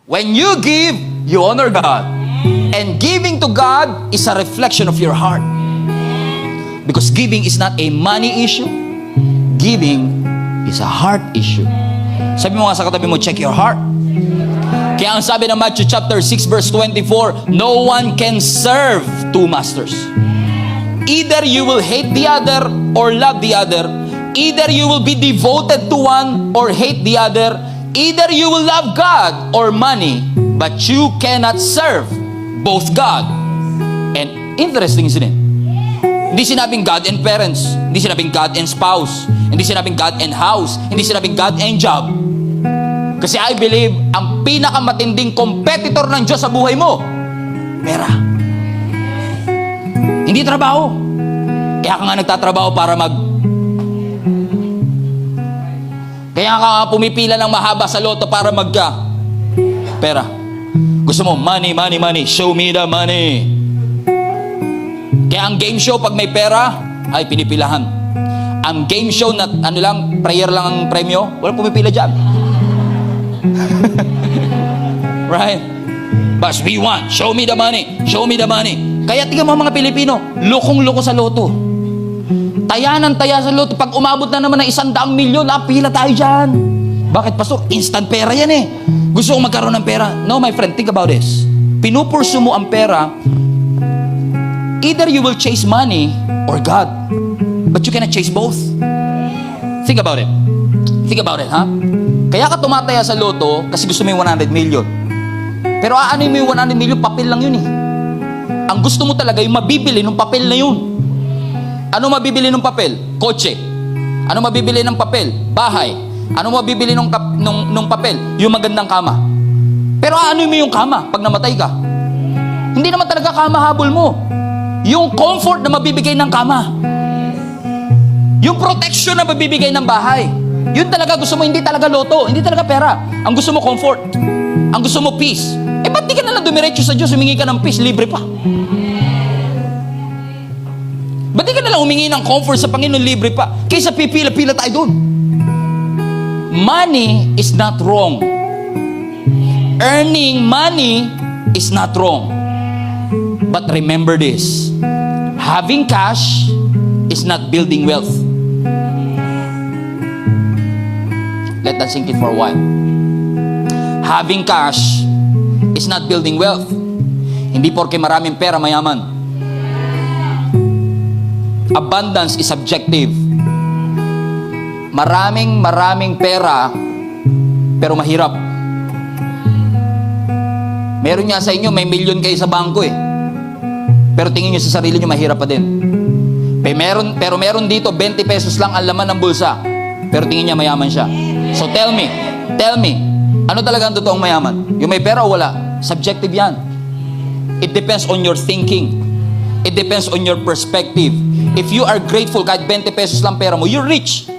When you give, you honor God. And giving to God is a reflection of your heart. Because giving is not a money issue. Giving is a heart issue. Sabi mo nga sa katabi mo, check your heart. Kaya ang sabi ng Matthew chapter 6 verse 24, no one can serve two masters. Either you will hate the other or love the other. Either you will be devoted to one or hate the other. Either you will love God or money. But you cannot serve both God. And interesting, isn't it? Hindi sinabing God and parents. Hindi sinabing God and spouse. Hindi sinabing God and house. Hindi sinabing God and job. Kasi I believe, ang pinakamatinding competitor ng Diyos sa buhay mo, pera. Hindi trabaho. Kaya ka nga nagtatrabaho para Kaya ka nga pumipila ng mahaba sa loto para pera. Gusto mo, money, money, money. Show me the money. Kaya ang game show, pag may pera, ay pinipilahan. Ang game show na prayer lang ang premyo, walang pumipila dyan. Right? But we want, show me the money, show me the money. Kaya tingnan mo mga Pilipino, lukong-luko sa loto. Taya sa loto. Pag umabot na naman ng 100 milyon, pila tayo dyan. Bakit, pastor? Instant pera yan eh. Gusto kong magkaroon ng pera. No, my friend, think about this. Pinupursu mo ang pera, either you will chase money or God. But you cannot chase both. Think about it. Think about it, ha? Kaya ka tumataya sa loto kasi gusto mo yung 100 million. Pero ano mo yung 100 million? Papel lang yun eh. Ang gusto mo talaga yung mabibili ng papel na yun. Ano mabibili ng papel? Kotse. Ano mabibili ng papel? Bahay. Ano mabibili ng papel? Yung magandang kama. Pero ano mo yung kama pag namatay ka? Hindi naman talaga kama habol mo. Yung comfort na mabibigay ng kama. Yung protection na mabibigay ng bahay. Yun talaga gusto mo, hindi talaga loto, hindi talaga pera. Ang gusto mo, comfort. Ang gusto mo, peace. Ba't di ka nalang dumiretso sa Diyos, humingi ka ng peace, libre pa? Ba't di ka nalang humingi ng comfort sa Panginoon, libre pa? Kaysa pipila-pila tayo doon. Money is not wrong. Earning money is not wrong. But remember this, having cash is not building wealth. Let that sink in for a while. Having cash is not building wealth. Hindi porke maraming pera, mayaman. Abundance is subjective. Maraming pera, pero mahirap. Meron nga sa inyo, may milyon kayo sa bangko eh. Pero tingin nyo sa sarili nyo, mahirap pa din. Pero meron dito, 20 pesos lang ang laman ng bulsa. Pero tingin niya mayaman siya. So tell me, ano talaga ang totoong mayaman? Yung may pera o wala? Subjective yan. It depends on your thinking. It depends on your perspective. If you are grateful, kahit 20 pesos lang pera mo, you're rich.